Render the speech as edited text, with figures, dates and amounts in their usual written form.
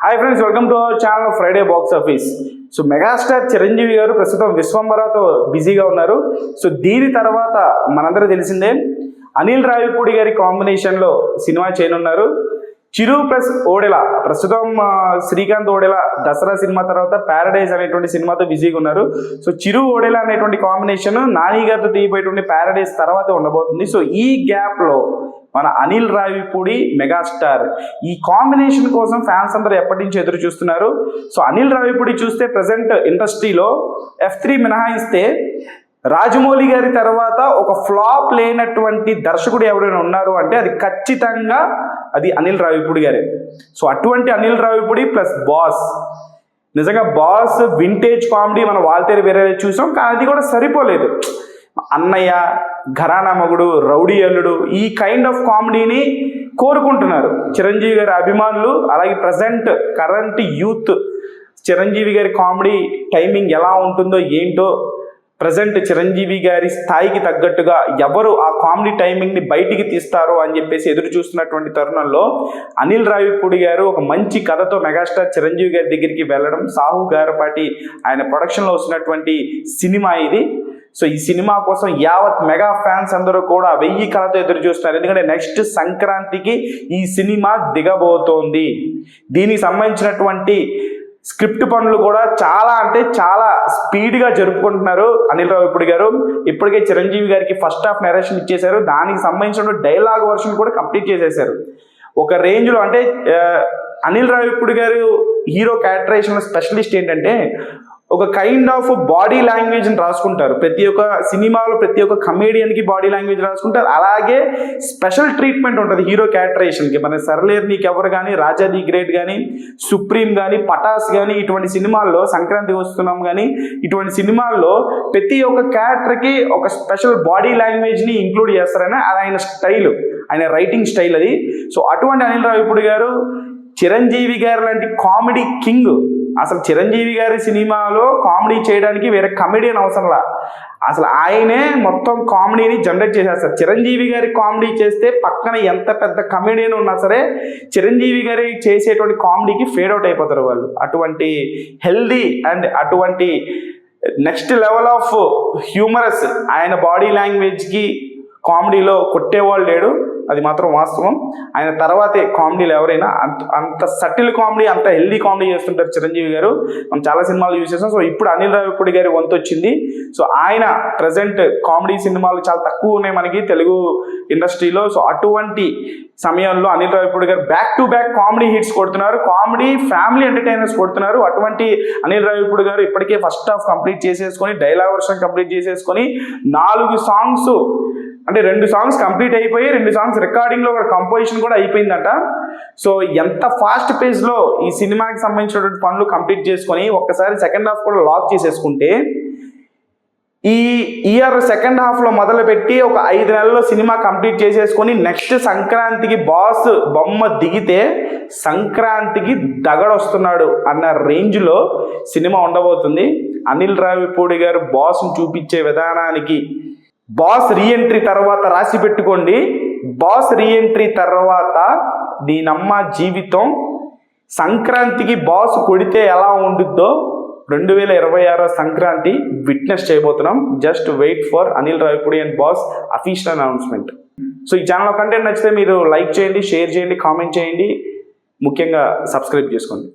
Hi friends, welcome to our channel Friday box office. So megastar Chiranjeevi గారు ప్రస్తుతం విశ్వంబరతో బిజీగా ఉన్నారు. సో దీని తర్వాత మనందరూ తెలిసిందే అనిల్ రావిపూడి గారి కాంబినేషన్లో సినిమా చేయనున్నారు. చిరు ప్లస్ ఓడెలా. ప్రస్తుతం శ్రీకాంత్ ఓడెలా దసరా సినిమా తర్వాత ప్యారడైజ్ అనేటువంటి సినిమాతో బిజీగా ఉన్నారు. సో చిరు ఓడెలా అనేటువంటి కాంబినేషన్ నాని గారితో తీయబోయేటువంటి ప్యారడైజ్ తర్వాత ఉండబోతుంది. సో ఈ గ్యాప్లో మన అనిల్ రావిపూడి మెగాస్టార్ ఈ కాంబినేషన్ కోసం ఫ్యాన్స్ అందరూ ఎప్పటి నుంచి ఎదురు చూస్తున్నారు. సో అనిల్ రావిపూడి చూస్తే ప్రజెంట్ ఇండస్ట్రీలో F3 మినహాయిస్తే రాజమౌళి గారి తర్వాత ఒక ఫ్లాప్ లేనటువంటి దర్శకుడు ఎవరైనా ఉన్నారు అంటే అది ఖచ్చితంగా అది అనిల్ రావిపూడి గారే. సో అటువంటి అనిల్ రావిపూడి ప్లస్ బాస్, నిజంగా బాస్ వింటేజ్ కామెడీ మన వాల్తేరు వేరే చూసాం, కానీ అది కూడా సరిపోలేదు. అన్నయ్య, ఘరానా మగుడు, రౌడీ అల్లుడు ఈ కైండ్ ఆఫ్ కామెడీని కోరుకుంటున్నారు చిరంజీవి గారి అభిమానులు. అలాగే ప్రజెంట్ కరెంట్ యూత్ చిరంజీవి గారి కామెడీ టైమింగ్ ఎలా ఉంటుందో ఏంటో, ప్రజెంట్ చిరంజీవి గారి స్థాయికి తగ్గట్టుగా ఎవరు ఆ కామెడీ టైమింగ్ని బయటికి తీస్తారో అని చెప్పేసి ఎదురు చూస్తున్నటువంటి తరుణంలో అనిల్ రావిపూడి గారు ఒక మంచి కథతో మెగాస్టార్ చిరంజీవి గారి దగ్గరికి వెళ్ళడం, సాహు గారపాటి ఆయన ప్రొడక్షన్లో వస్తున్నటువంటి సినిమా ఇది. సో ఈ సినిమా కోసం యావత్ మెగా ఫ్యాన్స్ అందరూ కూడా 1000 కళతో ఎదురు చూస్తున్నారు. ఎందుకంటే నెక్స్ట్ సంక్రాంతికి ఈ సినిమా దిగబోతోంది. దీనికి సంబంధించినటువంటి స్క్రిప్ట్ పనులు కూడా చాలా అంటే చాలా స్పీడ్గా జరుపుకుంటున్నారు అనిల్ రావిపూడి గారు. ఇప్పటికే చిరంజీవి గారికి ఫస్ట్ హాఫ్ నెరేషన్ ఇచ్చేశారు. దానికి సంబంధించిన డైలాగ్ వర్షన్ కూడా కంప్లీట్ చేసేశారు. ఒక రేంజ్లో అంటే అనిల్ రావిపూడి గారు హీరో క్యారెక్టరైజేషన్ స్పెషలిస్ట్ ఏంటంటే ఒక కైండ్ ఆఫ్ బాడీ లాంగ్వేజ్ని రాసుకుంటారు. ప్రతి ఒక్క సినిమాలో ప్రతి ఒక్క కమేడియన్కి బాడీ లాంగ్వేజ్ రాసుకుంటారు. అలాగే స్పెషల్ ట్రీట్మెంట్ ఉంటుంది హీరో క్యారెక్టరైజేషన్కి. మన సర్లేర్ నీకెవరు కానీ, రాజా ది గ్రేట్ కానీ, సుప్రీం కానీ, పటాస్ కానీ ఇటువంటి సినిమాల్లో, సంక్రాంతి వస్తున్నాం కానీ ఇటువంటి సినిమాల్లో ప్రతి ఒక్క క్యారెక్టర్కి ఒక స్పెషల్ బాడీ లాంగ్వేజ్ని ఇంక్లూడ్ చేస్తారని అది ఆయన స్టైల్, ఆయన రైటింగ్ స్టైల్ అది. సో అటువంటి అనిల్ రావిపూడి గారు చిరంజీవి గారు లాంటి కామెడీ కింగ్. అసలు చిరంజీవి గారి సినిమాలో కామెడీ చేయడానికి వేరే కమెడియన్ అవసరంలా, అసలు ఆయనే మొత్తం కామెడీని జనరేట్ చేసేస్తారు. చిరంజీవి గారి కామెడీ చేస్తే పక్కన ఎంత పెద్ద కమెడియన్ ఉన్నా సరే చిరంజీవి గారి చేసేటువంటి కామెడీకి ఫేడ్ అవుట్ అయిపోతారు వాళ్ళు. అటువంటి హెల్దీ అండ్ అటువంటి నెక్స్ట్ లెవెల్ ఆఫ్ హ్యూమరస్ ఆయన బాడీ లాంగ్వేజ్కి కామెడీలో కొట్టేవాళ్ళు లేడు, అది మాత్రం వాస్తవం. ఆయన తర్వాతే కామెడీలు ఎవరైనా అంత సటిల్ కామెడీ, అంత హెల్దీ కామెడీ చేస్తుంటారు చిరంజీవి గారు. మనం చాలా సినిమాలు యూజ్ చేస్తాం. సో ఇప్పుడు అనిల్ రావిపూడి గారి వంతు వచ్చింది. సో ఆయన ప్రజెంట్ కామెడీ సినిమాలు చాలా తక్కువ ఉన్నాయి మనకి తెలుగు ఇండస్ట్రీలో. సో అటువంటి సమయంలో అనిల్ రావిపూడి గారు back to back comedy hits కొడుతున్నారు, కామెడీ ఫ్యామిలీ ఎంటర్టైనర్స్ కొడుతున్నారు. అటువంటి అనిల్ రావిపూడి గారు ఇప్పటికే ఫస్ట్ హాఫ్ కంప్లీట్ చేసేసుకొని, డైలాగ్ వర్షన్ కంప్లీట్ చేసేసుకొని, 4 సాంగ్స్ అంటే 2 సాంగ్స్ కంప్లీట్ అయిపోయి 2 సాంగ్స్ రికార్డింగ్లో కూడా కంపోజిషన్ కూడా అయిపోయిందట. సో ఎంత ఫాస్ట్ పేజ్లో ఈ సినిమాకి సంబంధించినటువంటి పనులు కంప్లీట్ చేసుకొని ఒక్కసారి సెకండ్ హాఫ్ కూడా లాక్ చేసేసుకుంటే ఈ ఇయర్ సెకండ్ హాఫ్లో మొదలుపెట్టి ఒక 5 నెలల్లో సినిమా కంప్లీట్ చేసేసుకొని నెక్స్ట్ సంక్రాంతికి బాస్ బొమ్మ దిగితే సంక్రాంతికి దగడొస్తున్నాడు అన్న రేంజ్లో సినిమా ఉండబోతుంది. అనిల్ రావిపూడి గారు బాస్ను చూపించే విధానానికి బాస్ రీఎంట్రీ తర్వాత రాసి పెట్టుకోండి. బాస్ రీఎంట్రీ తర్వాత దీనమ్మ జీవితం సంక్రాంతికి బాస్ కొడితే ఎలా ఉంటుందో 2026 సంక్రాంతి విట్నెస్ చేయబోతున్నాం. Just wait for Anil Ravipudi and boss official announcement. So ఈ ఛానల్ కంటెంట్ నచ్చితే మీరు లైక్ చేయండి, షేర్ చేయండి, కామెంట్ చేయండి, ముఖ్యంగా సబ్స్క్రైబ్ చేసుకోండి.